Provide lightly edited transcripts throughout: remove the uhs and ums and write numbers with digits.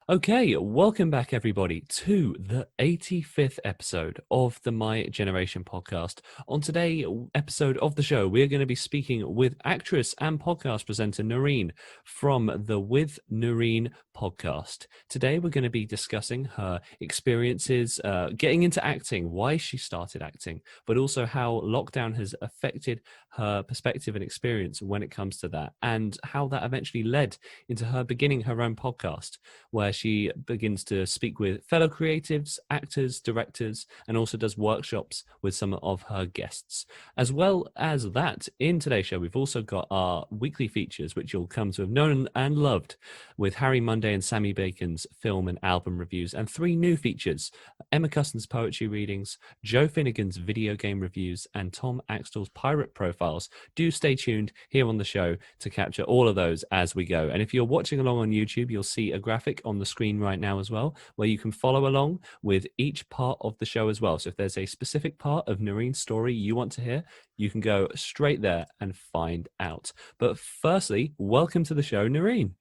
Okay, welcome back everybody to the 85th episode of the My Generation podcast. On today's episode of the show, we're going to be speaking with actress and podcast presenter NUREEN from the With NUREEN podcast. Today, we're going to be discussing her experiences getting into acting, why she started acting, but also how lockdown has affected her perspective and experience when it comes to that, and how that eventually led into her beginning her own podcast, where she begins to speak with fellow creatives, actors, directors, and also does workshops with some of her guests. As well as that, in today's show, we've also got our weekly features, which you'll come to have known and loved, with Harry Monday and Sammy Bacon's film and album reviews, and three new features: Emma Custon's poetry readings, Joe Finnegan's video game reviews, and Tom Axtell's pirate profiles. Do stay tuned here on the show to capture all of those as we go. And if you're watching along on YouTube, you'll see a graphic on the screen right now as well, where you can follow along with each part of the show as well. So if there's a specific part of Noreen's story you want to hear, you can go straight there and find out. But firstly, welcome to the show, Noreen.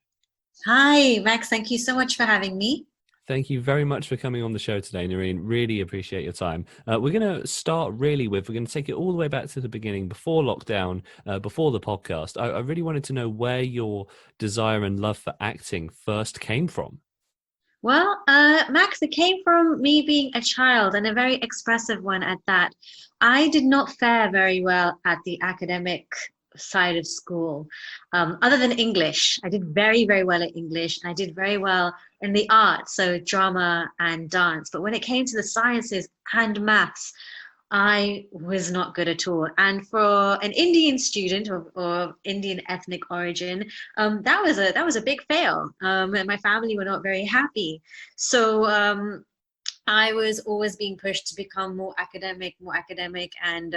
Hi, Max. Thank you so much for having me. Thank you very much for coming on the show today, Noreen. Really appreciate your time. We're going to start we're going to take it all the way back to the beginning, before lockdown, before the podcast. I really wanted to know where your desire and love for acting first came from. Well, Max, it came from me being a child, and a very expressive one at that. I did not fare very well at the academic side of school, other than English. I did very, very well at English, and I did very well in the arts, so drama and dance. But when it came to the sciences and maths, I was not good at all. And for an Indian student or Indian ethnic origin, that was a big fail. And my family were not very happy. So I was always being pushed to become more academic, and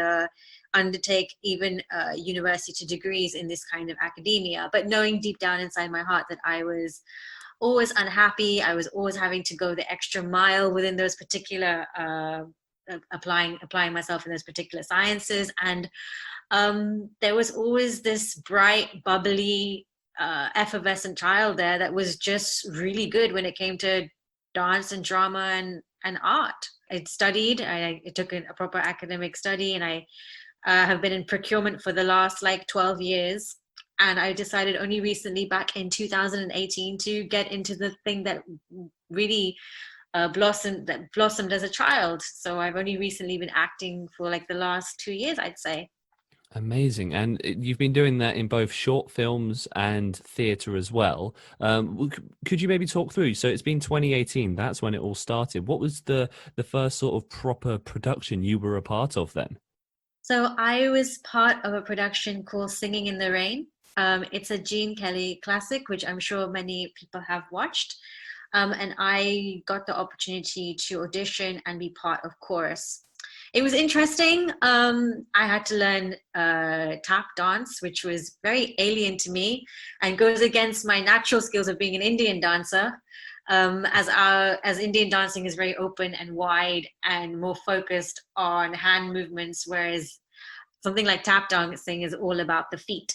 undertake even university degrees in this kind of academia. But knowing deep down inside my heart that I was always unhappy, I was always having to go the extra mile within those particular applying myself in those particular sciences. And there was always this bright, bubbly, effervescent child there that was just really good when it came to dance and drama and art. I studied, I took a proper academic study, and I have been in procurement for the last 12 years. And I decided only recently, back in 2018, to get into the thing that really blossomed as a child. So I've only recently been acting for the last 2 years, I'd say. Amazing. And you've been doing that in both short films and theatre as well. Could you maybe talk through? So it's been 2018. That's when it all started. What was the first sort of proper production you were a part of then? So I was part of a production called Singing in the Rain. It's a Gene Kelly classic, which I'm sure many people have watched. And I got the opportunity to audition and be part of chorus. It was interesting. I had to learn tap dance, which was very alien to me and goes against my natural skills of being an Indian dancer. As Indian dancing is very open and wide and more focused on hand movements, whereas something like tap dancing is all about the feet.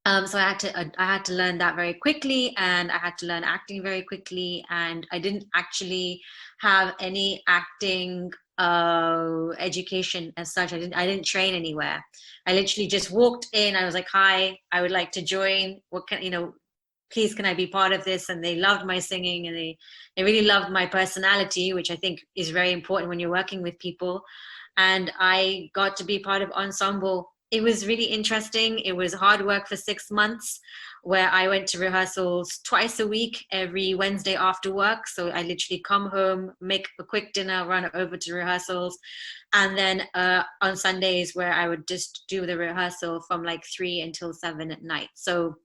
So I had to learn that very quickly, and I had to learn acting very quickly. And I didn't actually have any acting education as such. I didn't train anywhere. I literally just walked in. I was like, "Hi, I would like to join. What please, can I be part of this?" And they loved my singing, and they really loved my personality, which I think is very important when you're working with people. And I got to be part of ensemble. It was really interesting. It was hard work for 6 months, where I went to rehearsals twice a week, every Wednesday after work. So I literally come home, make a quick dinner, run over to rehearsals. And then on Sundays, where I would just do the rehearsal from 3 until 7 at night. So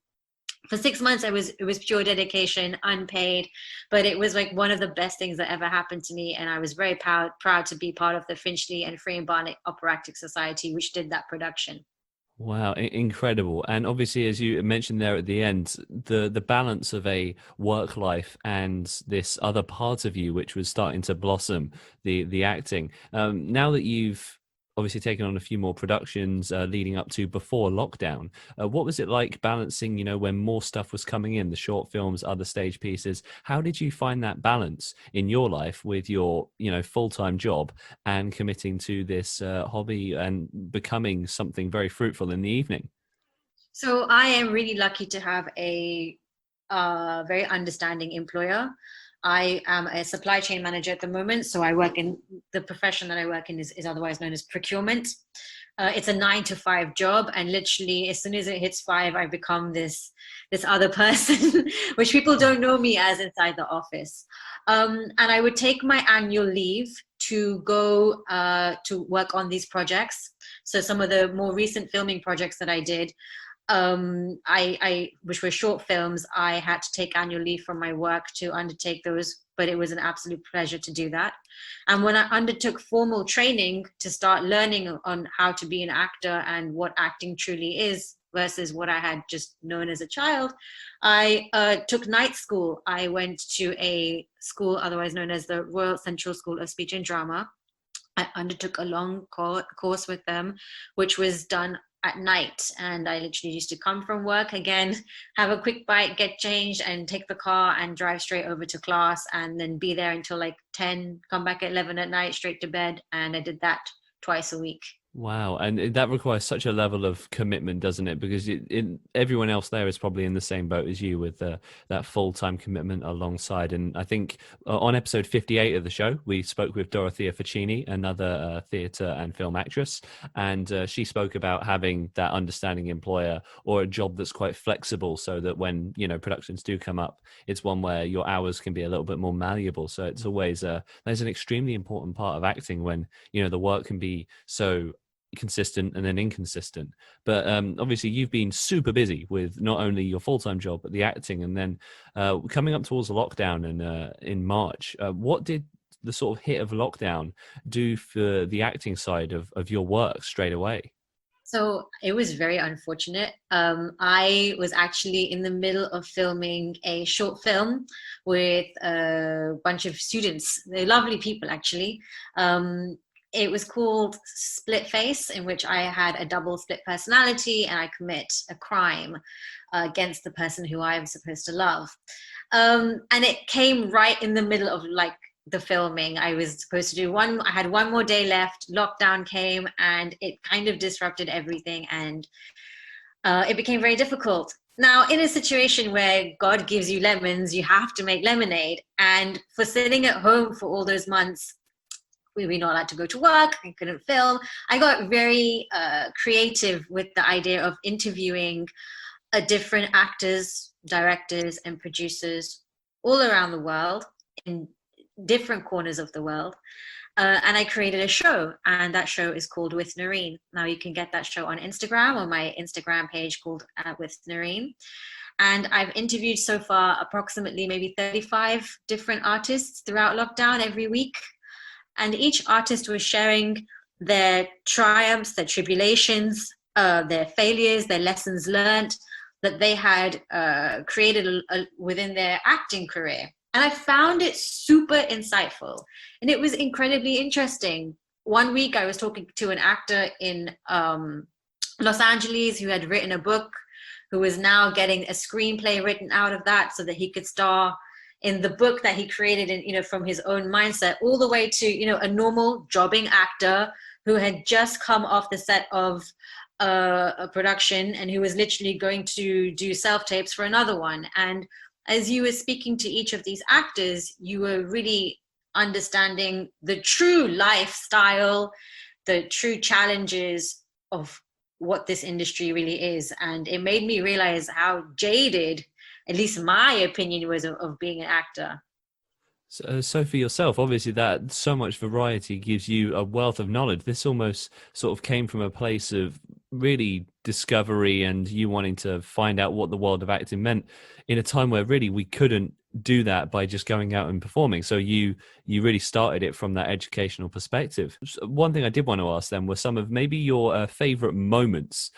for 6 months, it was pure dedication, unpaid, but it was one of the best things that ever happened to me. And I was very proud to be part of the Finchley and Free and Barnett Operatic Society, which did that production. Wow, incredible. And obviously, as you mentioned there at the end, the balance of a work life and this other part of you, which was starting to blossom, the acting. Now that you've obviously taken on a few more productions leading up to before lockdown. What was it like balancing, when more stuff was coming in, the short films, other stage pieces? How did you find that balance in your life with your, full-time job and committing to this hobby and becoming something very fruitful in the evening? So I am really lucky to have a very understanding employer. I am a supply chain manager at the moment, so I work in the profession that I work in is otherwise known as procurement. It's a 9 to 5 job, and literally as soon as it hits 5, I become this other person, which people don't know me as inside the office. And I would take my annual leave to go to work on these projects. So some of the more recent filming projects that I did, which were short films, I had to take annual leave from my work to undertake those, but it was an absolute pleasure to do that. And when I undertook formal training to start learning on how to be an actor and what acting truly is versus what I had just known as a child, I took night school. I went to a school otherwise known as the Royal Central School of Speech and Drama. I undertook a long course with them, which was done at night. And I literally used to come from work again, have a quick bite, get changed, and take the car and drive straight over to class, and then be there until like 10, come back at 11 at night, straight to bed. And I did that twice a week. Wow, and that requires such a level of commitment, doesn't it? Because everyone else there is probably in the same boat as you with that full-time commitment alongside. And I think on episode 58 of the show, we spoke with Dorothea Ficini, another theatre and film actress, and she spoke about having that understanding employer or a job that's quite flexible, so that when productions do come up, it's one where your hours can be a little bit more malleable. So it's always there's an extremely important part of acting when the work can be so consistent and then inconsistent. But obviously you've been super busy with not only your full-time job but the acting, and then coming up towards the lockdown and in March, what did the sort of hit of lockdown do for the acting side of your work straight away? So it was very unfortunate. I was actually in the middle of filming a short film with a bunch of students. They're lovely people, actually. It was called Split Face, in which I had a double split personality and I commit a crime against the person who I am supposed to love. And it came right in the middle of like the filming. I was supposed to do I had one more day left. Lockdown came and it kind of disrupted everything, and it became very difficult. Now, in a situation where God gives you lemons, you have to make lemonade. And for sitting at home for all those months, we were not allowed to go to work, I couldn't film. I got very creative with the idea of interviewing different actors, directors, and producers all around the world, in different corners of the world. And I created a show, and that show is called With NUREEN. Now you can get that show on Instagram, on my Instagram page called With NUREEN. And I've interviewed so far approximately maybe 35 different artists throughout lockdown every week. And each artist was sharing their triumphs, their tribulations, their failures, their lessons learned that they had created within their acting career. And I found it super insightful. And it was incredibly interesting. One week I was talking to an actor in Los Angeles who had written a book, who was now getting a screenplay written out of that so that he could star in the book that he created, in, from his own mindset, all the way to, a normal jobbing actor who had just come off the set of a production and who was literally going to do self-tapes for another one. And as you were speaking to each of these actors, you were really understanding the true lifestyle, the true challenges of what this industry really is. And it made me realize how jaded, at least my opinion was, of being an actor. So for yourself, obviously that so much variety gives you a wealth of knowledge. This almost sort of came from a place of really discovery and you wanting to find out what the world of acting meant in a time where really we couldn't do that by just going out and performing. So you really started it from that educational perspective. One thing I did want to ask then was some of maybe your favorite moments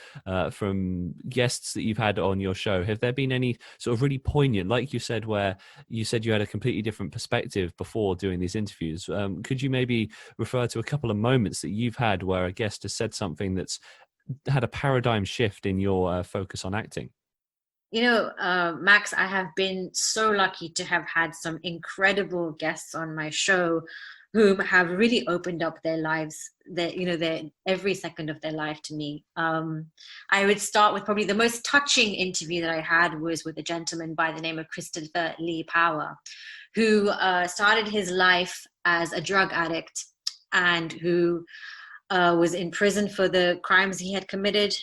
from guests that you've had on your show. Have there been any sort of really poignant, like you said, where you said you had a completely different perspective before doing these interviews? Could you maybe refer to a couple of moments that you've had where a guest has said something that's had a paradigm shift in your focus on acting? Max, I have been so lucky to have had some incredible guests on my show whom have really opened up their lives, their every second of their life to me. I would start with probably the most touching interview that I had was with a gentleman by the name of Christopher Lee Power, who started his life as a drug addict and who was in prison for the crimes he had committed,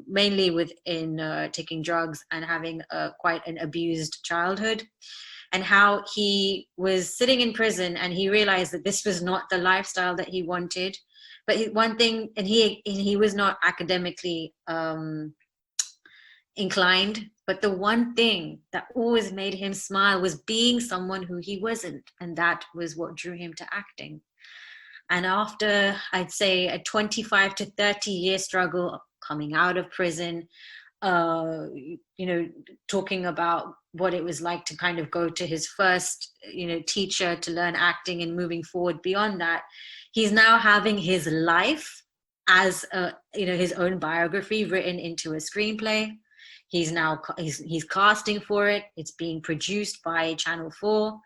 mainly within taking drugs and having quite an abused childhood, and how he was sitting in prison and he realized that this was not the lifestyle that he wanted. But one thing, and he was not academically inclined, but the one thing that always made him smile was being someone who he wasn't, and that was what drew him to acting. And after, I'd say, a 25 to 30-year struggle coming out of prison, talking about what it was like to kind of go to his first, teacher to learn acting and moving forward beyond that, he's now having his life as his own biography written into a screenplay. He's casting for it. It's being produced by Channel 4.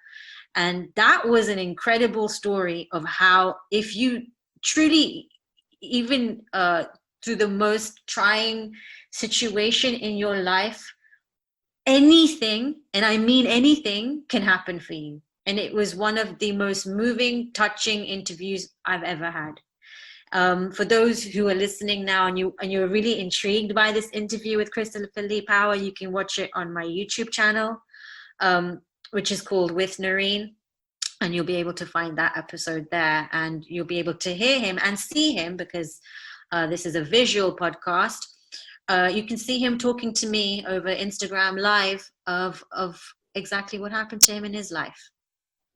And that was an incredible story of how, if you truly, even through the most trying situation in your life, anything, and I mean anything, can happen for you. And it was one of the most moving, touching interviews I've ever had. For those who are listening now and you're really intrigued by this interview with Christopher Lee Power, you can watch it on my YouTube channel, which is called With NUREEN, and you'll be able to find that episode there, and you'll be able to hear him and see him because this is a visual podcast. You can see him talking to me over Instagram Live of exactly what happened to him in his life.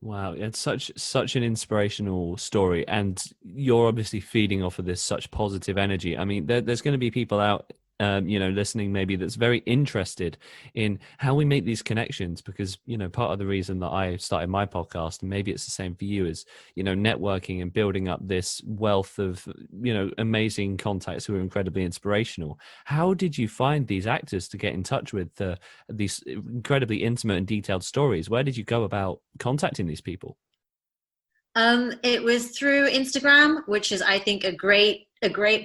Wow, it's such an inspirational story, and you're obviously feeding off of this such positive energy. I mean, there's going to be people out, listening maybe that's very interested in how we make these connections, because part of the reason that I started my podcast, and maybe it's the same for you, is networking and building up this wealth of amazing contacts who are incredibly inspirational. How did you find these actors to get in touch with these incredibly intimate and detailed stories? Where did you go about contacting these people? It was through Instagram, which is, I think, a great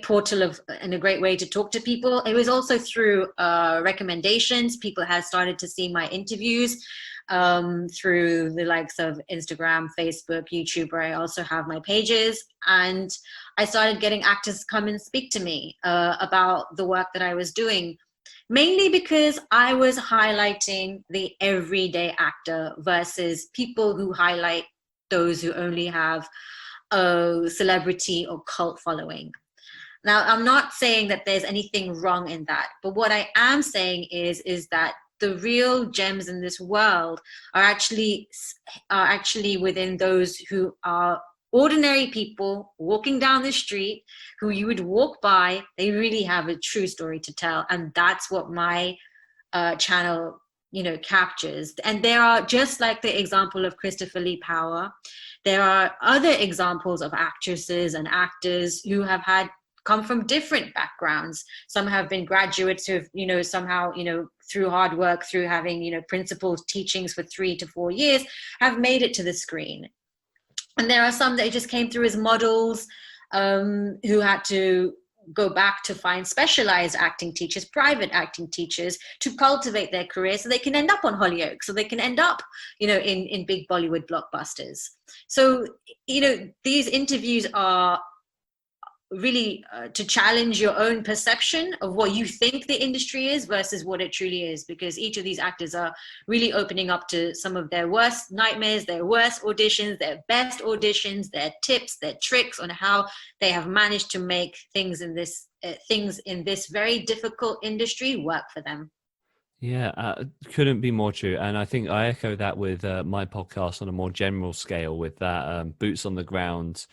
portal and a great way to talk to people. It was also through recommendations. People had started to see my interviews through the likes of Instagram, Facebook, YouTube, where I also have my pages. And I started getting actors to come and speak to me about the work that I was doing, mainly because I was highlighting the everyday actor versus people who highlight those who only have a celebrity or cult following. Now, I'm not saying that there's anything wrong in that, but what I am saying is that the real gems in this world are actually within those who are ordinary people walking down the street, who you would walk by. They really have a true story to tell, and that's what my channel captures. And there are, just like the example of Christopher Lee Power, there are other examples of actresses and actors who have come from different backgrounds. Some have been graduates who have somehow through hard work, through having principal teachings for 3 to 4 years, have made it to the screen. And there are some that just came through as models, who had to go back to find specialized acting teachers, private acting teachers, to cultivate their career so they can end up on Hollyoaks, so they can end up, in big Bollywood blockbusters. So, these interviews are really to challenge your own perception of what you think the industry is versus what it truly is, because each of these actors are really opening up to some of their worst nightmares, their worst auditions, their best auditions, their tips, their tricks on how they have managed to make things in this very difficult industry work for them. Yeah, couldn't be more true. And I think I echo that with my podcast on a more general scale with that boots on the ground,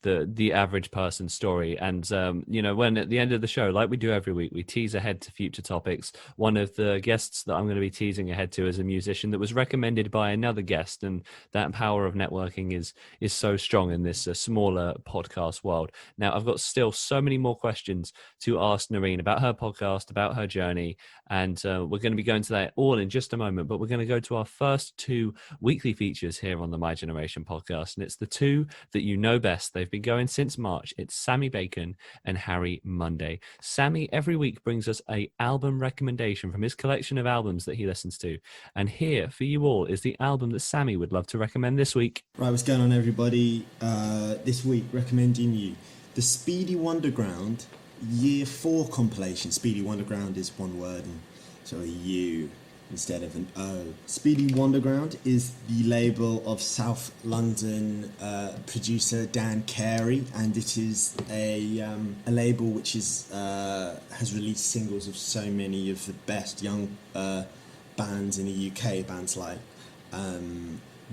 the average person story. And when at the end of the show, like we do every week, we tease ahead to future topics. One of the guests that I'm going to be teasing ahead to is a musician that was recommended by another guest, and that power of networking is so strong in this smaller podcast world. Now, I've got still so many more questions to ask Noreen about her podcast, about her journey, and we're going to be going to that all in just a moment. But we're going to go to our first two weekly features here on the My Generation podcast. And it's the two that you know best. They've been going since March. It's Sammy Bacon and Harry Monday. Sammy every week brings us a album recommendation from his collection of albums that he listens to. And here for you all is the album that Sammy would love to recommend this week. Right, what's going on, everybody? This week, recommending you the Speedy Wonderground Year 4 compilation. Speedy Wonderground is one word, and so a U instead of an O. Speedy Wonderground is the label of South London producer Dan Carey, and it is a label which is has released singles of so many of the best young bands in the UK, bands like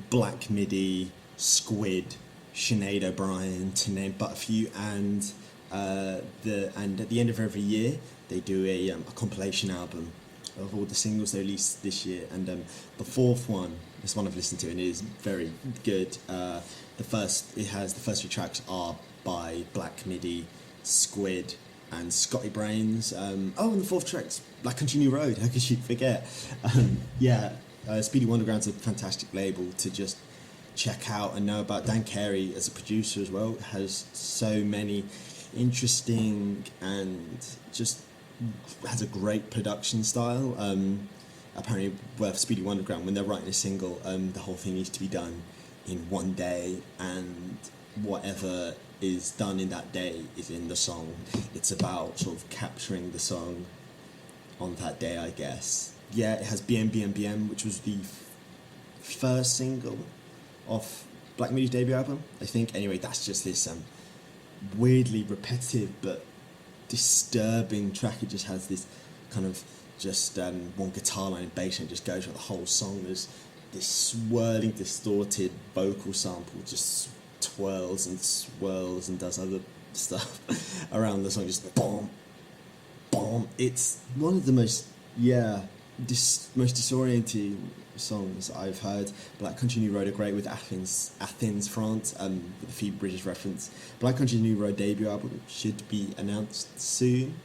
Black Midi, Squid, Sinead O'Brien, to name but a few, and at the end of every year they do a compilation album of all the singles they released this year, and the fourth one is one I've listened to and it is very good. The first few tracks are by Black Midi, Squid, and Scotty Brains. And the fourth track's Black Country New Road. How could you forget? Speedy Wonderground's a fantastic label to just check out and know about. Dan Carey as a producer as well has so many interesting and just has a great production style. Apparently, Speedy Wonderground, when they're writing a single, the whole thing needs to be done in one day, and whatever is done in that day is in the song. It's about sort of capturing the song on that day, I guess. Yeah, it has BM BM BM, which was the first single off Black Midi's debut album, I think. Anyway, that's just this weirdly repetitive but disturbing track. It just has this kind of just one guitar line and bass, and it just goes through the whole song. There's this swirling, distorted vocal sample just twirls and swirls and does other stuff around the song, just boom, boom. It's one of the most most disorienting songs I've heard. Black Country New Road are great with Athens, France, with a few British reference. Black Country New Road debut album should be announced soon.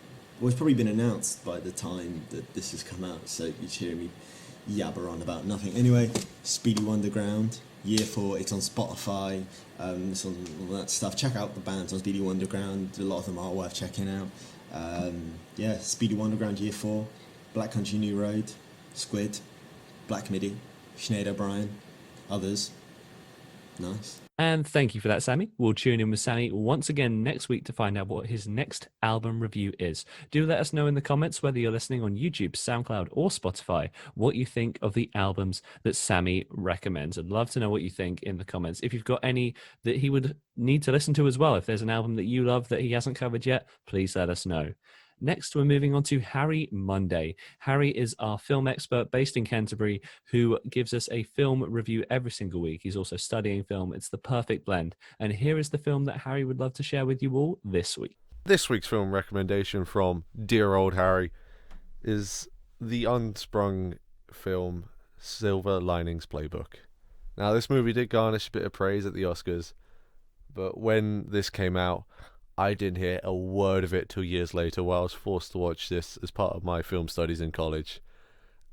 Well, it's probably been announced by the time that this has come out, so you're hearing me yabber on about nothing. Anyway, Speedy Wonderground, Year 4, it's on Spotify, it's on all that stuff. Check out the bands on Speedy Wonderground, a lot of them are worth checking out. Speedy Wonderground, Year 4, Black Country New Road, Squid, Black Midi, Sinead O'Brien, others. Nice. And thank you for that, Sammy. We'll tune in with Sammy once again next week to find out what his next album review is. Do let us know in the comments, whether you're listening on YouTube, SoundCloud, or Spotify, what you think of the albums that Sammy recommends. I'd love to know what you think in the comments. If you've got any that he would need to listen to as well, if there's an album that you love that he hasn't covered yet, please let us know. Next, we're moving on to Harry Monday. Harry is our film expert based in Canterbury who gives us a film review every single week. He's also studying film. It's the perfect blend. And here is the film that Harry would love to share with you all this week. This week's film recommendation from dear old Harry is the unsprung film Silver Linings Playbook. Now, this movie did garnish a bit of praise at the Oscars, but when this came out, I didn't hear a word of it till years later, while I was forced to watch this as part of my film studies in college.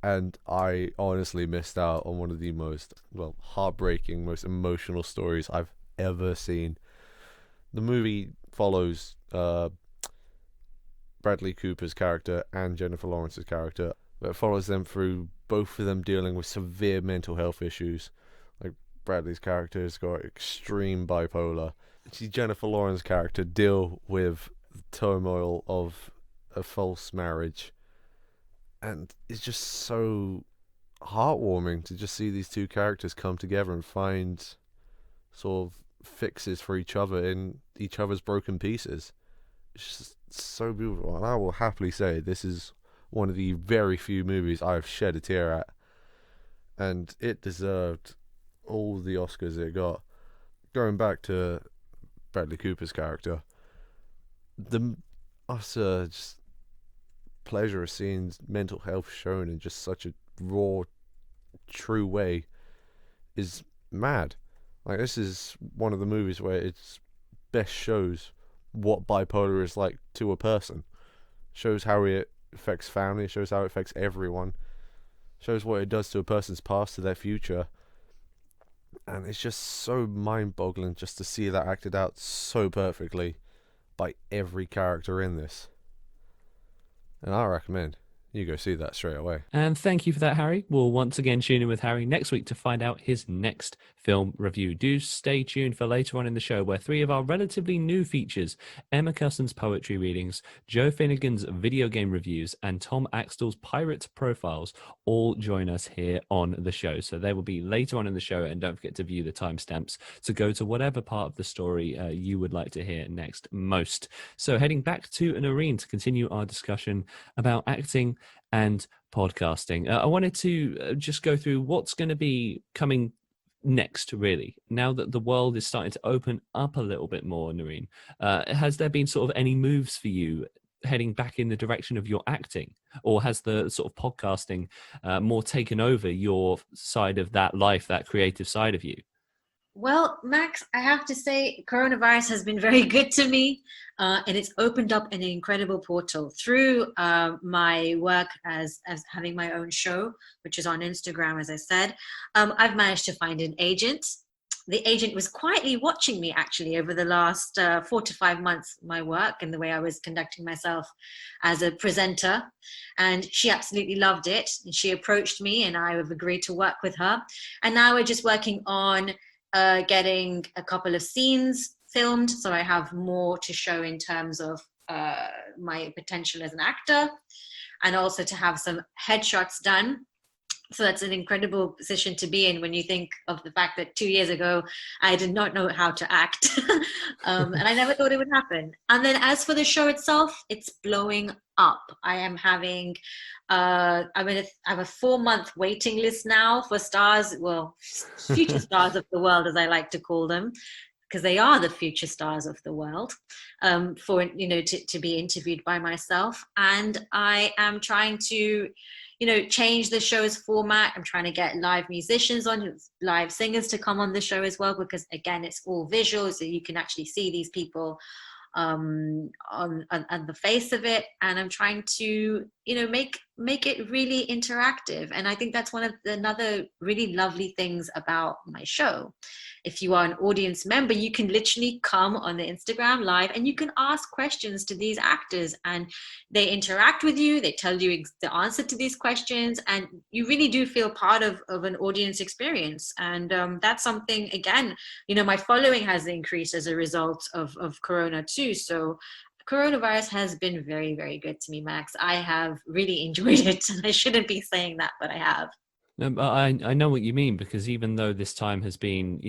And I honestly missed out on one of the most, heartbreaking, most emotional stories I've ever seen. The movie follows Bradley Cooper's character and Jennifer Lawrence's character, but it follows them through both of them dealing with severe mental health issues. Like, Bradley's character has got extreme bipolar. See Jennifer Lawrence's character deal with the turmoil of a false marriage, and it's just so heartwarming to just see these two characters come together and find sort of fixes for each other in each other's broken pieces. It's just so beautiful, and I will happily say this is one of the very few movies I've shed a tear at, and it deserved all the Oscars it got. Going back to Bradley Cooper's character, the utter just pleasure of seeing mental health shown in just such a raw, true way is mad. Like, this is one of the movies where it best shows what bipolar is like to a person. Shows how it affects family, shows how it affects everyone, shows what it does to a person's past, to their future. And it's just so mind-boggling just to see that acted out so perfectly by every character in this. And I recommend you go see that straight away. And thank you for that, Harry. We'll once again tune in with Harry next week to find out his next film review. Do stay tuned for later on in the show, where three of our relatively new features, Emma Cusson's poetry readings, Joe Finnegan's video game reviews, and Tom Axtell's pirate profiles, all join us here on the show. So they will be later on in the show, and don't forget to view the timestamps to go to whatever part of the story you would like to hear next most. So heading back to Noreen to continue our discussion about acting and podcasting. I wanted to just go through what's going to be coming next, really, now that the world is starting to open up a little bit more, Noreen. Has there been sort of any moves for you heading back in the direction of your acting, or has the sort of podcasting more taken over your side of that life, that creative side of you? Well, Max, I have to say, coronavirus has been very good to me, and it's opened up an incredible portal through my work as having my own show, which is on Instagram, as I said. I've managed to find an agent. The agent was quietly watching me, actually, over the last 4 to 5 months, my work and the way I was conducting myself as a presenter. And she absolutely loved it. And she approached me, and I have agreed to work with her. And now we're just working on getting a couple of scenes filmed, so I have more to show in terms of my potential as an actor, and also to have some headshots done. So that's an incredible position to be in when you think of the fact that 2 years ago I did not know how to act, and I never thought it would happen. And then as for the show itself, it's blowing up. I am having I have a 4-month waiting list now for stars, well, future stars of the world, as I like to call them, because they are the future stars of the world, for to be interviewed by myself. And I am trying to change the show's format. I'm trying to get live musicians on, live singers to come on the show as well, because again, it's all visual, so you can actually see these people on the face of it. And I'm trying to make it really interactive. And I think that's one of another really lovely things about my show. If you are an audience member, you can literally come on the Instagram live and you can ask questions to these actors, and they interact with you. They tell you the answer to these questions, and you really do feel part of an audience experience. And that's something, again, my following has increased as a result of Corona too. So coronavirus has been very, very good to me, Max. I have really enjoyed it, and I shouldn't be saying that, but I have. No, but I know what you mean, because even though this time has been,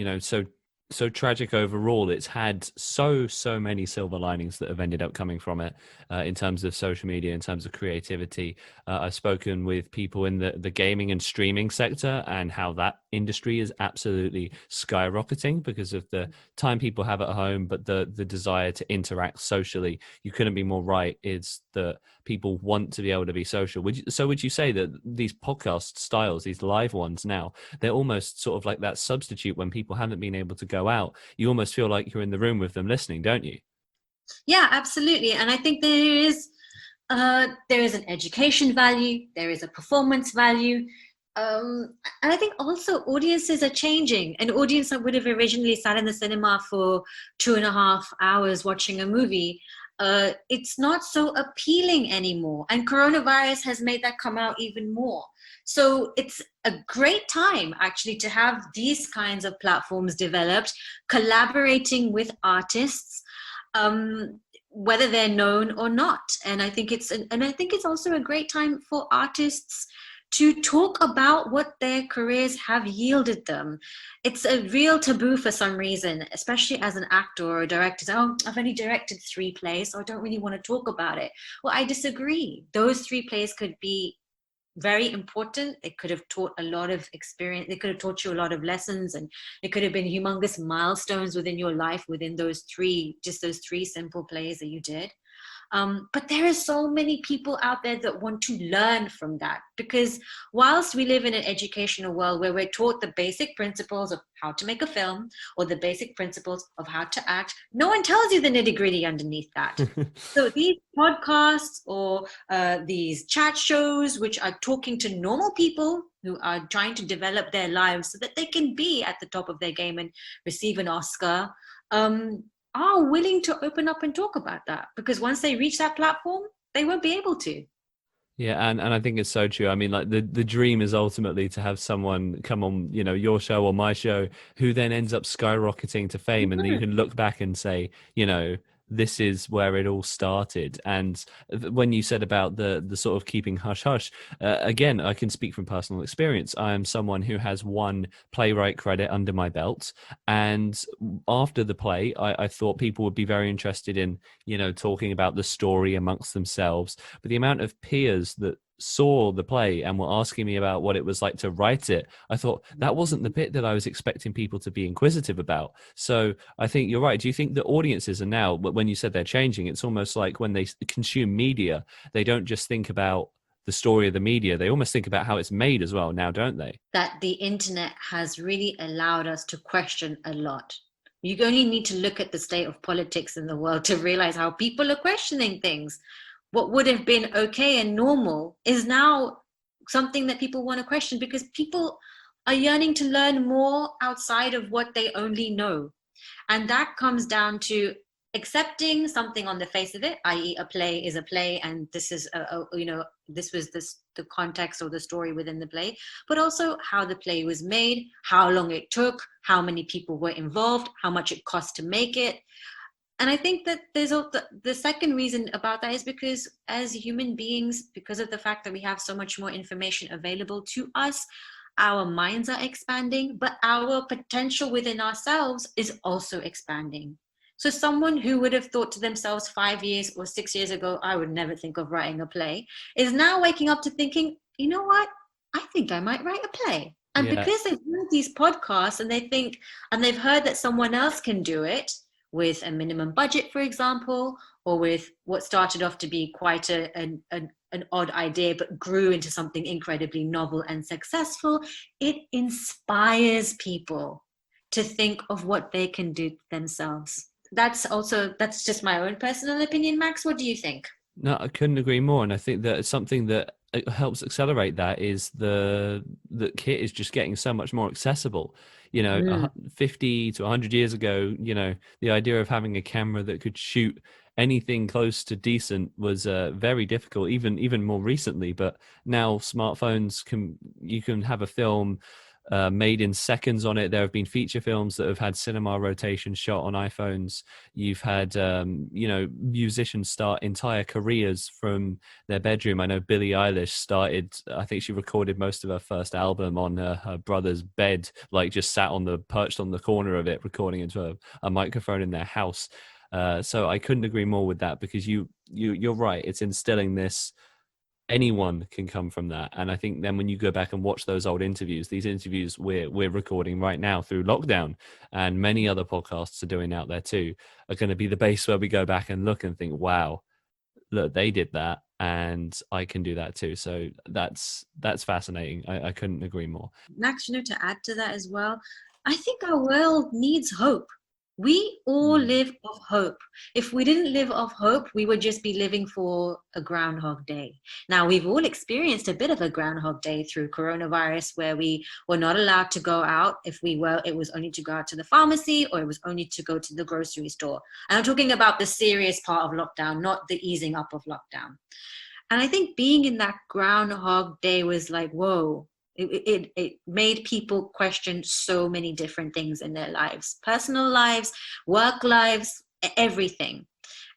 so tragic overall, it's had so many silver linings that have ended up coming from it, in terms of social media, in terms of creativity. I've spoken with people in the gaming and streaming sector, and how that industry is absolutely skyrocketing because of the time people have at home, but the desire to interact socially. You couldn't be more right. It's that people want to be able to be social. Would you say that these podcast styles, these live ones now, they're almost sort of like that substitute when people haven't been able to go out? You almost feel like you're in the room with them listening, don't you? Yeah, absolutely. And I think there is an education value, there is a performance value. And I think also audiences are changing. An audience that would have originally sat in the cinema for 2.5 hours watching a movie, it's not so appealing anymore. And coronavirus has made that come out even more. So it's a great time actually to have these kinds of platforms developed, collaborating with artists, whether they're known or not. And I think it's also a great time for artists to talk about what their careers have yielded them. It's a real taboo for some reason, especially as an actor or a director. Oh, I've only directed 3 plays, so I don't really want to talk about it. Well, I disagree. Those 3 plays could be very important. It could have taught a lot of experience. They could have taught you a lot of lessons, and it could have been humongous milestones within your life within those 3, just those 3 simple plays that you did. But there are so many people out there that want to learn from that, because whilst we live in an educational world where we're taught the basic principles of how to make a film or the basic principles of how to act, no one tells you the nitty-gritty underneath that. So these podcasts or these chat shows, which are talking to normal people who are trying to develop their lives so that they can be at the top of their game and receive an Oscar, are willing to open up and talk about that, because once they reach that platform, they won't be able to. Yeah, and I think it's so true. I mean, like the dream is ultimately to have someone come on, you know, your show or my show, who then ends up skyrocketing to fame, and then you can look back and say, you know, this is where it all started. And when you said about the sort of keeping hush hush, again, I can speak from personal experience. I am someone who has 1 playwright credit under my belt, and after the play, I thought people would be very interested in, you know, talking about the story amongst themselves. But the amount of peers that saw the play and were asking me about what it was like to write it, I thought that wasn't the bit that I was expecting people to be inquisitive about. So I think you're right. Do you think the audiences are now, when you said they're changing, it's almost like when they consume media, they don't just think about the story of the media, they almost think about how it's made as well now, don't they? That the internet has really allowed us to question a lot. You only need to look at the state of politics in the world to realize how people are questioning things. What would have been okay and normal is now something that people want to question, because people are yearning to learn more outside of what they only know. And that comes down to accepting something on the face of it, i.e. a play is a play, and this is this was the context or the story within the play, but also how the play was made, how long it took, how many people were involved, how much it cost to make it. And I think that there's the second reason about that is because as human beings, because of the fact that we have so much more information available to us, our minds are expanding, but our potential within ourselves is also expanding. So someone who would have thought to themselves 5 years or 6 years ago, I would never think of writing a play, is now waking up to thinking, you know what? I think I might write a play. And because they've heard these podcasts and they think, and they've heard that someone else can do it with a minimum budget, for example, or with what started off to be quite an odd idea, but grew into something incredibly novel and successful, it inspires people to think of what they can do themselves. That's just my own personal opinion. Max, what do you think? No, I couldn't agree more. And I think that something that helps accelerate that is the kit is just getting so much more accessible. You know, 50 to 100 years ago, you know, the idea of having a camera that could shoot anything close to decent was very difficult, even more recently. But now smartphones you can have a film made in seconds on it. There have been feature films that have had cinema rotation shot on iPhones. You've had, musicians start entire careers from their bedroom. I know Billie Eilish started, I think she recorded most of her first album on her brother's bed, like just perched on the corner of it, recording into a microphone in their house. So I couldn't agree more with that, because you're right. It's instilling this. Anyone can come from that. And I think then when you go back and watch those old interviews, these interviews we're recording right now through lockdown, and many other podcasts are doing out there too, are going to be the base where we go back and look and think, wow, look, they did that and I can do that too. So that's fascinating. I couldn't agree more. Max, to add to that as well, I think our world needs hope. We all live off hope. If we didn't live off hope, we would just be living for a Groundhog Day. Now, we've all experienced a bit of a Groundhog Day through coronavirus, where we were not allowed to go out. If we were, it was only to go out to the pharmacy, or it was only to go to the grocery store. And I'm talking about the serious part of lockdown, not the easing up of lockdown. And I think being in that Groundhog Day was like, whoa. It made people question so many different things in their lives, personal lives, work lives, everything.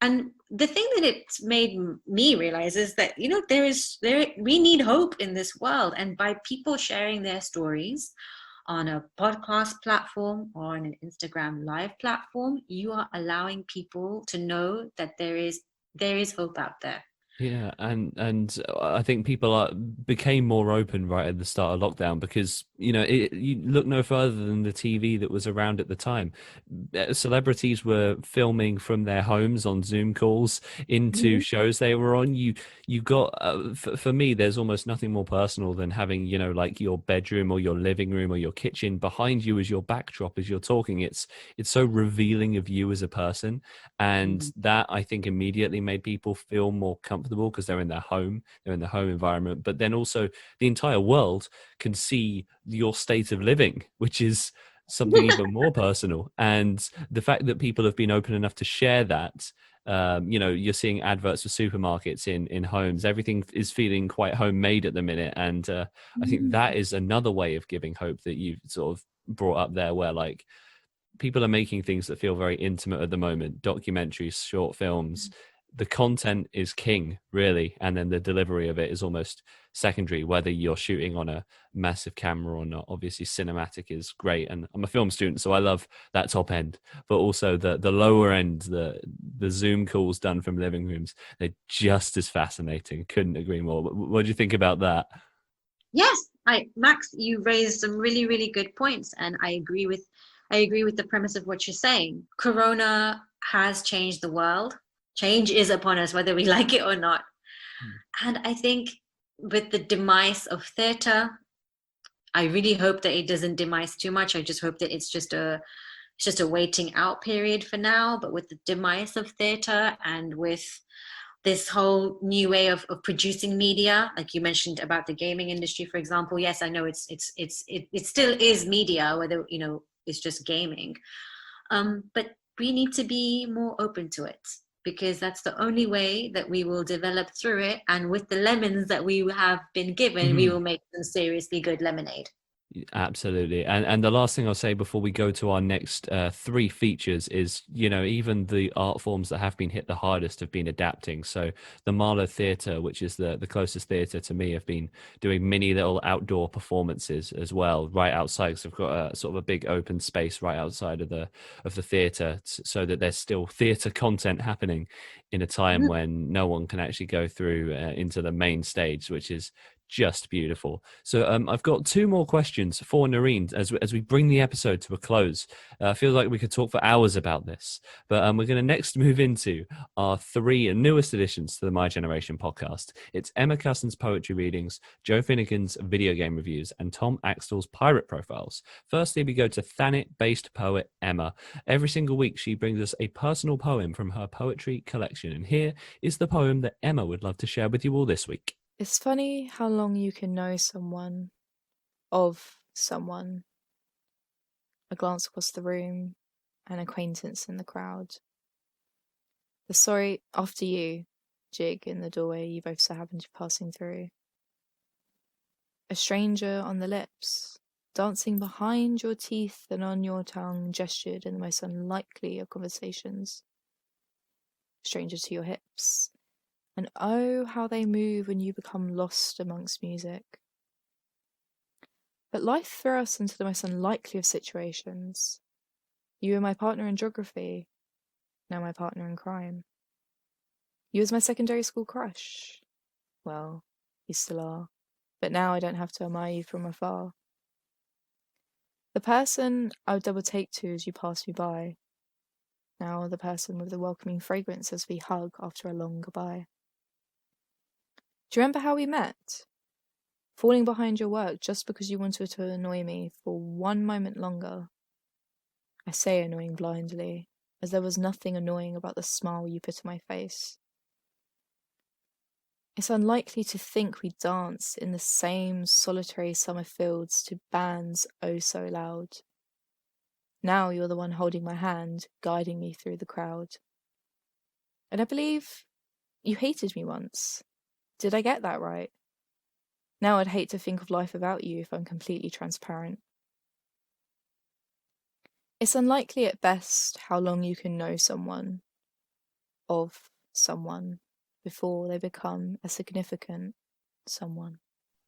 And the thing that it's made me realize is that, you know, we need hope in this world. And by people sharing their stories on a podcast platform or on an Instagram live platform, you are allowing people to know that there is hope out there. Yeah, and I think people became more open right at the start of lockdown because you look no further than the TV that was around at the time. Celebrities were filming from their homes on Zoom calls into shows they were on. You got for me, there's almost nothing more personal than having like your bedroom or your living room or your kitchen behind you as your backdrop as you're talking. It's so revealing of you as a person, and that I think immediately made people feel more comfortable because they're in their home environment, but then also the entire world can see your state of living, which is something even more personal. And the fact that people have been open enough to share that, you're seeing adverts for supermarkets in homes. Everything is feeling quite homemade at the minute, and I think that is another way of giving hope that you've sort of brought up there, where like people are making things that feel very intimate at the moment, documentaries, short films. The content is king, really, and then the delivery of it is almost secondary, whether you're shooting on a massive camera or not. Obviously cinematic is great, and I'm a film student, so I love that top end, but also the lower end, the Zoom calls done from living rooms, they're just as fascinating. Couldn't agree more. What do you think about that? Yes, Max, you raised some really, really good points, and I agree with the premise of what you're saying. Corona has changed the world. Change is upon us, whether we like it or not. And I think with the demise of theatre, I really hope that it doesn't demise too much. I just hope that it's just a waiting out period for now. But with the demise of theatre and with this whole new way of producing media, like you mentioned about the gaming industry, for example. Yes, I know it still is media, whether it's just gaming. But we need to be more open to it, because that's the only way that we will develop through it. And with the lemons that we have been given, we will make some seriously good lemonade. Absolutely. And the last thing I'll say before we go to our next three features is, even the art forms that have been hit the hardest have been adapting. So the Marlow Theatre, which is the closest theatre to me, have been doing mini little outdoor performances as well, right outside. So we've got a sort of a big open space right outside of the theatre, so that there's still theatre content happening in a time when no one can actually go through into the main stage, which is just beautiful. So I've got two more questions for NUREEN as we bring the episode to a close. I feel like we could talk for hours about this, but we're going to next move into our three newest additions to the My Generation podcast. It's Emma Cusson's poetry readings, Joe Finnegan's video game reviews, and Tom Axtell's pirate profiles. Firstly, we go to Thanet-based poet Emma. Every single week, she brings us a personal poem from her poetry collection, and here is the poem that Emma would love to share with you all this week. It's funny how long you can know someone, of someone. A glance across the room, an acquaintance in the crowd. The sorry after you jig in the doorway you both so happen to be passing through. A stranger on the lips, dancing behind your teeth and on your tongue, gestured in the most unlikely of conversations. Stranger to your hips. And oh, how they move when you become lost amongst music. But life threw us into the most unlikely of situations. You were my partner in geography, now my partner in crime. You was my secondary school crush. Well, you still are, but now I don't have to admire you from afar. The person I would double take to as you pass me by. Now the person with the welcoming fragrance as we hug after a long goodbye. Do you remember how we met? Falling behind your work just because you wanted to annoy me for one moment longer. I say annoying blindly, as there was nothing annoying about the smile you put on my face. It's unlikely to think we danced in the same solitary summer fields to bands oh so loud. Now you're the one holding my hand, guiding me through the crowd. And I believe you hated me once. Did I get that right? Now I'd hate to think of life without you if I'm completely transparent. It's unlikely at best how long you can know someone. of someone before they become a significant someone.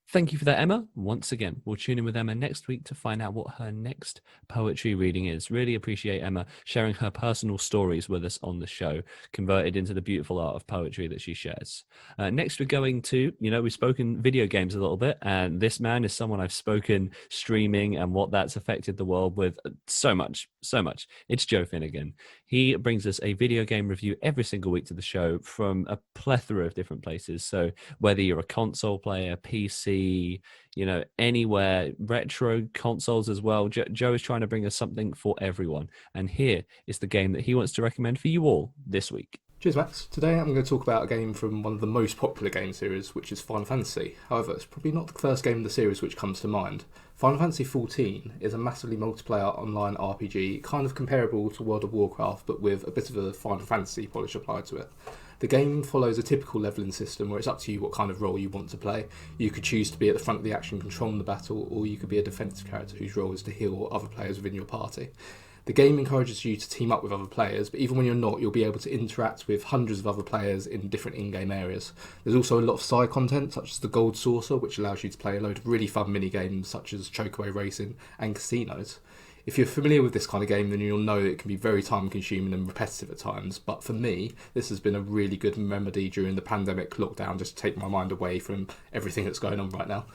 Thank you for that, Emma. Once again, we'll tune in with Emma next week to find out what her next poetry reading is. Really appreciate Emma sharing her personal stories with us on the show, converted into the beautiful art of poetry that she shares. Next, we're going to, we've spoken video games a little bit, and this man is someone I've spoken streaming and what that's affected the world with so much. It's Joe Finnegan. He brings us a video game review every single week to the show from a plethora of different places. So whether you're a console player, PC, anywhere, retro consoles as well, Joe is trying to bring us something for everyone. And here is the game that he wants to recommend for you all this week. Cheers, Max. Today I'm going to talk about a game from one of the most popular game series, which is Final Fantasy. However, it's probably not the first game in the series which comes to mind. Final Fantasy XIV is a massively multiplayer online RPG, kind of comparable to World of Warcraft, but with a bit of a Final Fantasy polish applied to it. The game follows a typical leveling system where it's up to you what kind of role you want to play. You could choose to be at the front of the action controlling the battle, or you could be a defensive character whose role is to heal other players within your party. The game encourages you to team up with other players, but even when you're not, you'll be able to interact with hundreds of other players in different in-game areas. There's also a lot of side content, such as the Gold Saucer, which allows you to play a load of really fun mini-games, such as Chokeaway Racing and Casinos. If you're familiar with this kind of game, then you'll know it can be very time-consuming and repetitive at times, but for me, this has been a really good remedy during the pandemic lockdown, just to take my mind away from everything that's going on right now.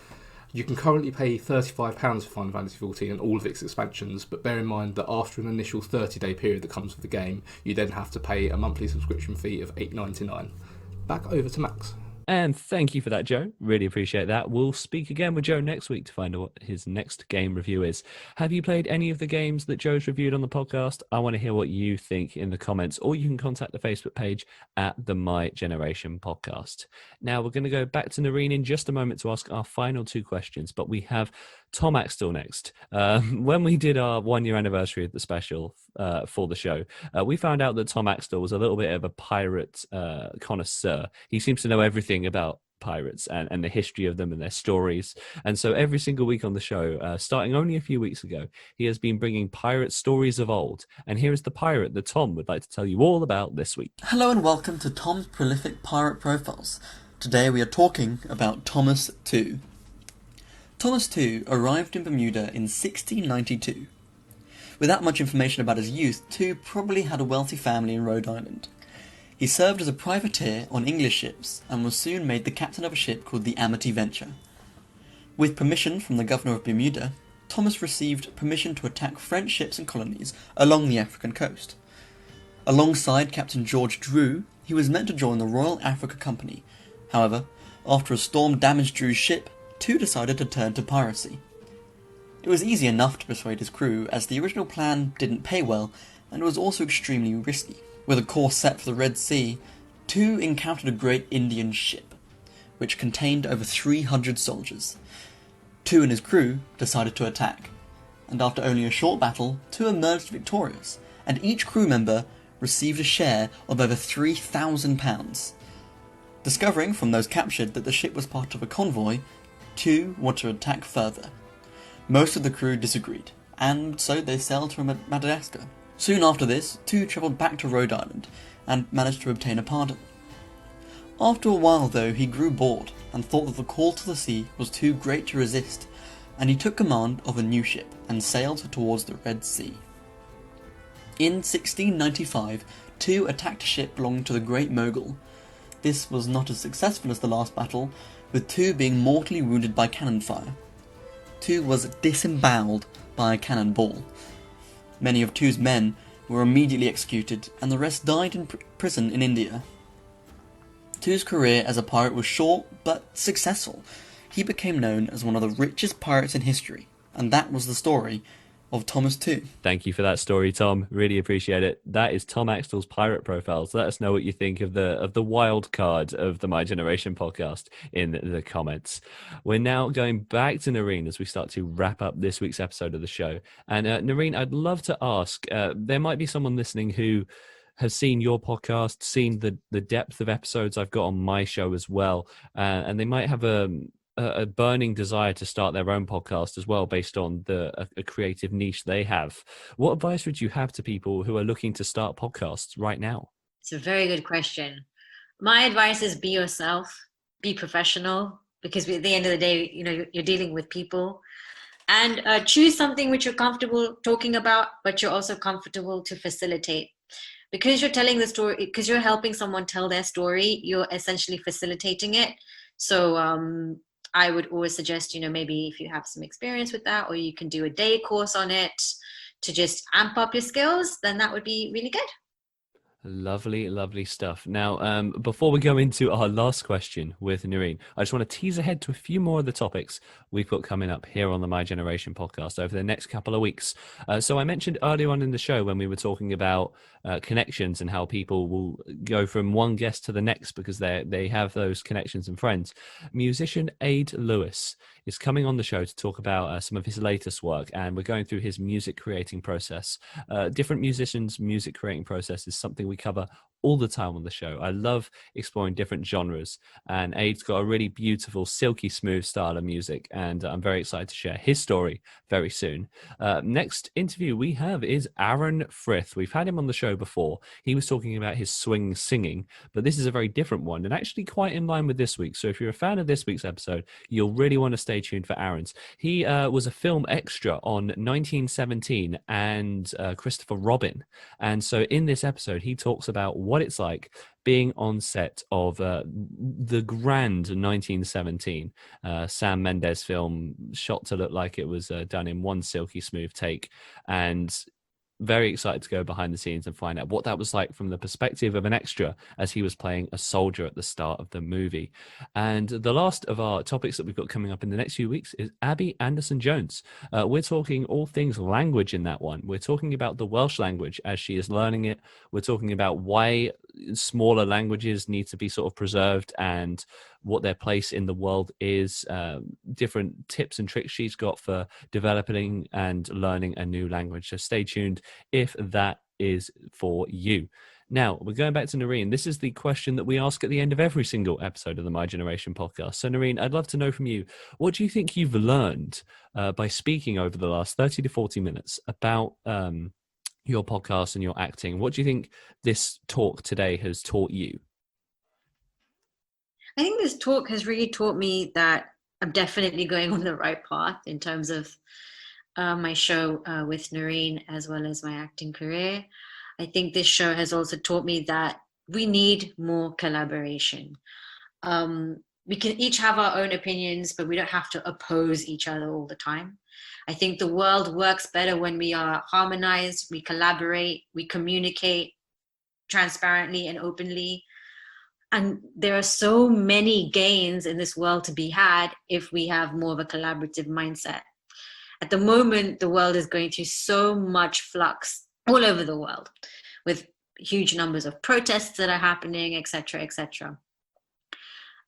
You can currently pay £35 for Final Fantasy XIV and all of its expansions, but bear in mind that after an initial 30-day period that comes with the game, you then have to pay a monthly subscription fee of $8.99. Back over to Max. And thank you for that, Joe. Really appreciate that. We'll speak again with Joe next week to find out what his next game review is. Have you played any of the games that Joe's reviewed on the podcast? I want to hear what you think in the comments, or you can contact the Facebook page at the My Generation Podcast. Now, we're going to go back to NUREEN in just a moment to ask our final two questions, but we have Tom Axtell next. When we did our 1 year anniversary of the special for the show, we found out that Tom Axtell was a little bit of a pirate connoisseur. He seems to know everything about pirates and the history of them and their stories. And so every single week on the show, starting only a few weeks ago, he has been bringing pirate stories of old. And here is the pirate that Tom would like to tell you all about this week. Hello and welcome to Tom's Prolific Pirate Profiles. Today we are talking about Thomas II. Thomas II arrived in Bermuda in 1692. Without much information about his youth, II probably had a wealthy family in Rhode Island. He served as a privateer on English ships and was soon made the captain of a ship called the Amity Venture. With permission from the governor of Bermuda, Thomas received permission to attack French ships and colonies along the African coast. Alongside Captain George Drew, he was meant to join the Royal Africa Company. However, after a storm damaged Drew's ship, II decided to turn to piracy. It was easy enough to persuade his crew, as the original plan didn't pay well, and was also extremely risky. With a course set for the Red Sea, II encountered a great Indian ship, which contained over 300 soldiers. II and his crew decided to attack, and after only a short battle, II emerged victorious, and each crew member received a share of over £3,000. Discovering from those captured that the ship was part of a convoy, II wanted to attack further. Most of the crew disagreed, and so they sailed to Madagascar. Soon after this, II travelled back to Rhode Island and managed to obtain a pardon. After a while, though, he grew bored and thought that the call to the sea was too great to resist, and he took command of a new ship and sailed towards the Red Sea. In 1695, II attacked a ship belonging to the Great Mogul. This was not as successful as the last battle, with II being mortally wounded by cannon fire. II was disemboweled by a cannonball. Many of II's men were immediately executed, and the rest died in prison in India. II's career as a pirate was short, but successful. He became known as one of the richest pirates in history, and that was the story of Thomas II. Thank you for that story, Tom. Really appreciate it. That is Tom Axtell's Pirate Profiles. Let us know what you think of the wild card of the My Generation podcast in the comments. We're now going back to NUREEN as we start to wrap up this week's episode of the show. And NUREEN, I'd love to ask, there might be someone listening who has seen your podcast, seen the depth of episodes I've got on my show as well, and they might have a burning desire to start their own podcast as well, based on a creative niche they have. What advice would you have to people who are looking to start podcasts right now? It's a very good question. My advice is be yourself, be professional, because at the end of the day, you're dealing with people. And choose something which you're comfortable talking about, but you're also comfortable to facilitate. Because you're telling the story, because you're helping someone tell their story, you're essentially facilitating it. So I would always suggest, maybe if you have some experience with that, or you can do a day course on it to just amp up your skills, then that would be really good. Lovely, lovely stuff. Now, before we go into our last question with NUREEN, I just want to tease ahead to a few more of the topics we've got coming up here on the My Generation podcast over the next couple of weeks. So I mentioned earlier on in the show when we were talking about connections and how people will go from one guest to the next because they have those connections and friends. Musician Ade Lewis is coming on the show to talk about some of his latest work, and we're going through his music creating process. Different musicians' music creating process is something we cover all the time on the show. I love exploring different genres, and Ade's got a really beautiful, silky smooth style of music, and I'm very excited to share his story very soon. Next interview we have is Aaron Frith. We've had him on the show before. He was talking about his swing singing, but this is a very different one and actually quite in line with this week. So if you're a fan of this week's episode, you'll really want to stay tuned for Aaron's. He was a film extra on 1917 and Christopher Robin. And so in this episode, he talks about what it's like being on set of the grand 1917 Sam Mendes film, shot to look like it was done in one silky smooth take. And very excited to go behind the scenes and find out what that was like from the perspective of an extra as he was playing a soldier at the start of the movie. And the last of our topics that we've got coming up in the next few weeks is Abby Anderson-Jones. We're talking all things language in that one. We're talking about the Welsh language as she is learning it. We're talking about why smaller languages need to be sort of preserved and what their place in the world is, different tips and tricks she's got for developing and learning a new language. So stay tuned if that is for you. Now, we're going back to NUREEN. This is the question that we ask at the end of every single episode of the My Generation podcast. So, NUREEN, I'd love to know from you, what do you think you've learned by speaking over the last 30 to 40 minutes about your podcast and your acting? What do you think this talk today has taught you? I think this talk has really taught me that I'm definitely going on the right path in terms of my show with NUREEN as well as my acting career. I think this show has also taught me that we need more collaboration. We can each have our own opinions, but we don't have to oppose each other all the time. I think the world works better when we are harmonized, we collaborate, we communicate transparently and openly. And there are so many gains in this world to be had if we have more of a collaborative mindset. At the moment, the world is going through so much flux all over the world with huge numbers of protests that are happening, etc., etc.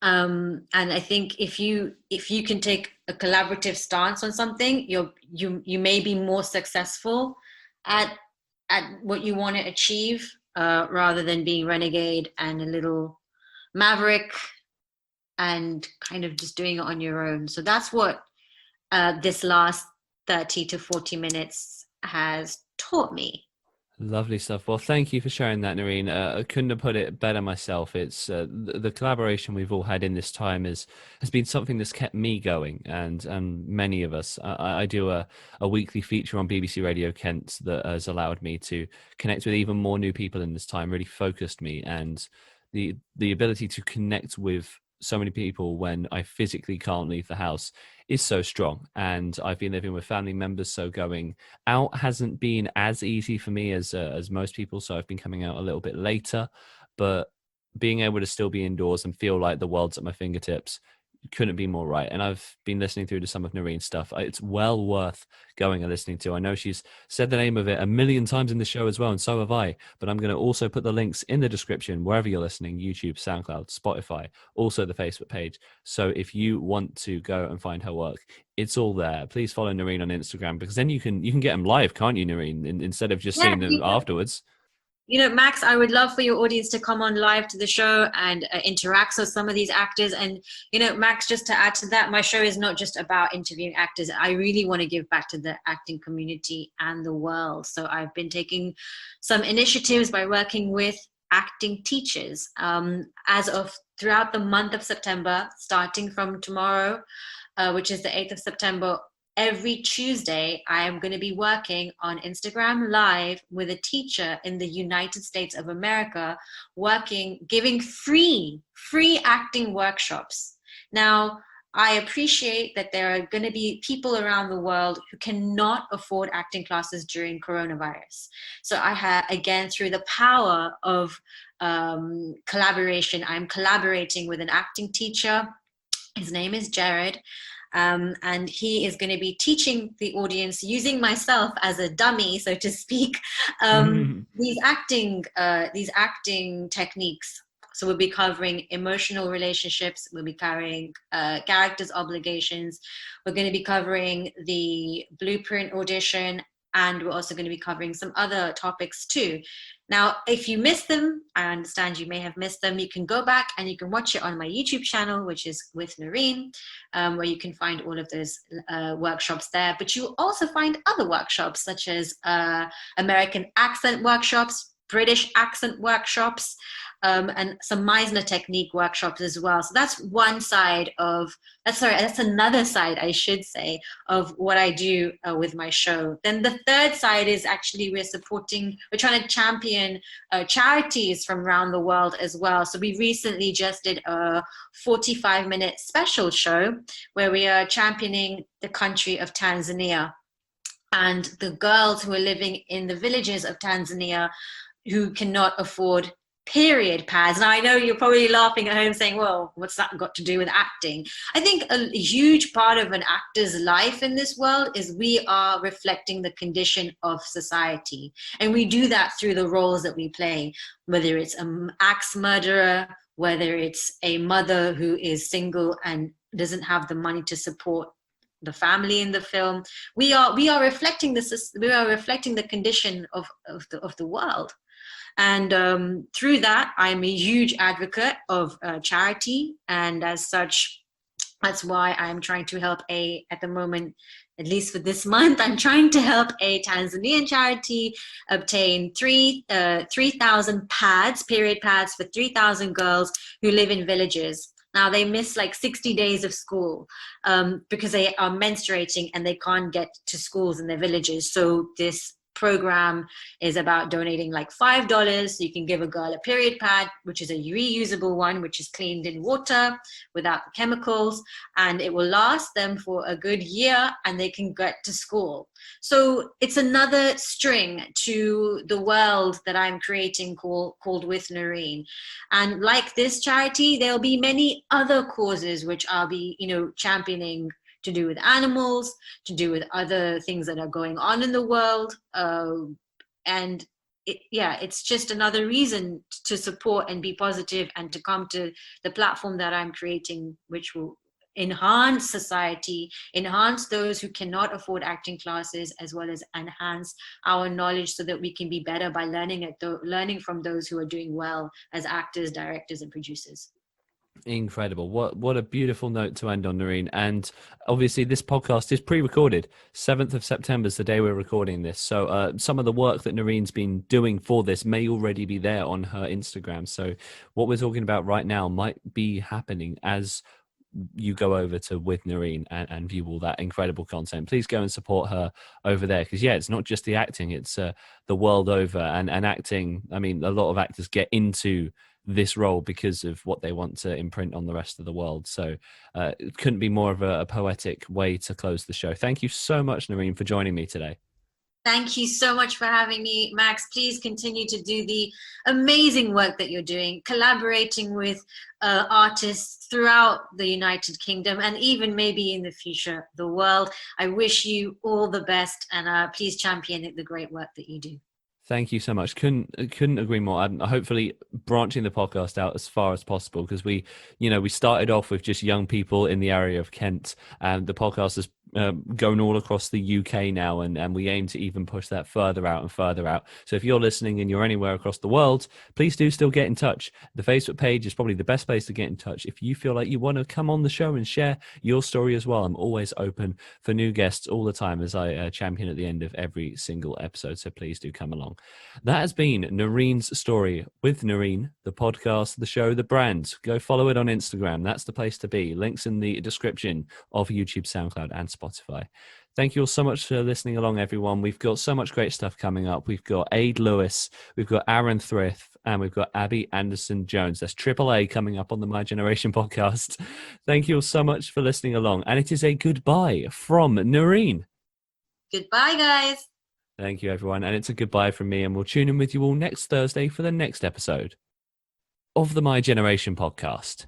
And I think if you can take a collaborative stance on something, you may be more successful at what you want to achieve, rather than being renegade and a little maverick and kind of just doing it on your own. So that's what this last 30 to 40 minutes has taught me. Lovely stuff. Well, thank you for sharing that, NUREEN. I couldn't have put it better myself. It's the collaboration we've all had in this time has been something that's kept me going, and many of us. I do a weekly feature on BBC Radio Kent that has allowed me to connect with even more new people in this time, really focused me, and the ability to connect with so many people when I physically can't leave the house is so strong. And I've been living with family members, so going out hasn't been as easy for me as most people. So I've been coming out a little bit later, but being able to still be indoors and feel like the world's at my fingertips couldn't be more right. And I've been listening through to some of NUREEN's stuff. It's well worth going and listening to. I know she's said the name of it a million times in the show as well, and so have I, but I'm going to also put the links in the description wherever you're listening: YouTube, SoundCloud, Spotify, also the Facebook page. So if you want to go and find her work, it's all there. Please follow NUREEN on Instagram, because then you can get them live, can't you, NUREEN, instead of just seeing them afterwards. Max, I would love for your audience to come on live to the show and interact with some of these actors. And, Max, just to add to that, my show is not just about interviewing actors. I really want to give back to the acting community and the world. So I've been taking some initiatives by working with acting teachers. As of throughout the month of September, starting from tomorrow, which is the 8th of September, every Tuesday, I am going to be working on Instagram Live with a teacher in the United States of America, giving free acting workshops. Now, I appreciate that there are going to be people around the world who cannot afford acting classes during coronavirus. So I have, again, through the power of collaboration, I'm collaborating with an acting teacher. His name is Jared. And he is going to be teaching the audience, using myself as a dummy, so to speak, these acting techniques. So we'll be covering emotional relationships. We'll be covering characters' obligations. We're going to be covering the blueprint audition, and we're also going to be covering some other topics too. Now, if you missed them, I understand you may have missed them, you can go back and you can watch it on my YouTube channel, which is with NUREEN, where you can find all of those workshops there. But you'll also find other workshops, such as American accent workshops, British accent workshops, and some Meisner technique workshops as well. So that's one side of, that's another side, I should say, of what I do with my show. Then the third side is actually we're trying to champion charities from around the world as well. So we recently just did a 45-minute special show where we are championing the country of Tanzania and the girls who are living in the villages of Tanzania who cannot afford period pads. Now, I know you're probably laughing at home saying, well, what's that got to do with acting? I think a huge part of an actor's life in this world is we are reflecting the condition of society. And we do that through the roles that we play, whether it's an axe murderer, whether it's a mother who is single and doesn't have the money to support the family in the film. We are reflecting the condition of the world. And through that, I'm a huge advocate of charity. And as such, that's why I'm trying to help at the moment, at least for this month, I'm trying to help a Tanzanian charity obtain 3,000 pads, period pads, for 3,000 girls who live in villages. Now, they miss like 60 days of school because they are menstruating and they can't get to schools in their villages. So this program is about donating like $5 so you can give a girl a period pad, which is a reusable one, which is cleaned in water without the chemicals, and it will last them for a good year and they can get to school. So it's another string to the world that I'm creating called With NUREEN. And like this charity, there'll be many other causes which I'll be championing, to do with animals, to do with other things that are going on in the world. And it's just another reason to support and be positive and to come to the platform that I'm creating, which will enhance society, enhance those who cannot afford acting classes, as well as enhance our knowledge so that we can be better by learning from those who are doing well as actors, directors, and producers. Incredible. What a beautiful note to end on, NUREEN. And obviously this podcast is pre-recorded. 7th of September is the day we're recording this. So some of the work that NUREEN's been doing for this may already be there on her Instagram. So what we're talking about right now might be happening as you go over to With NUREEN and view all that incredible content. Please go and support her over there, because it's not just the acting, it's the world over. And acting, I mean, a lot of actors get into this role because of what they want to imprint on the rest of the world. So it couldn't be more of a poetic way to close the show. Thank you so much, NUREEN, for joining me today. Thank you so much for having me, Max. Please continue to do the amazing work that you're doing, collaborating with artists throughout the United Kingdom and even maybe in the future, the world. I wish you all the best, and please champion the great work that you do. Thank you so much. Couldn't agree more. I'm hopefully branching the podcast out as far as possible, because we started off with just young people in the area of Kent, and the podcast has going all across the UK now, and we aim to even push that further out and further out. So if you're listening and you're anywhere across the world, please do still get in touch. The Facebook page is probably the best place to get in touch. If you feel like you want to come on the show and share your story as well, I'm always open for new guests all the time, as I champion at the end of every single episode. So please do come along. That has been Noreen's story with Noreen, the podcast, the show, the brand. Go follow it on Instagram. That's the place to be. Links in the description of YouTube, SoundCloud, and Spotify. Thank you all so much for listening along, everyone. We've got so much great stuff coming up. We've got Aid Lewis, we've got Aaron Thrift, and we've got Abby Anderson Jones. That's AAA coming up on the My Generation podcast. Thank you all so much for listening along. And it is a goodbye from Noreen. Goodbye, guys. Thank you, everyone. And it's a goodbye from me, and we'll tune in with you all next Thursday for the next episode of the My Generation podcast.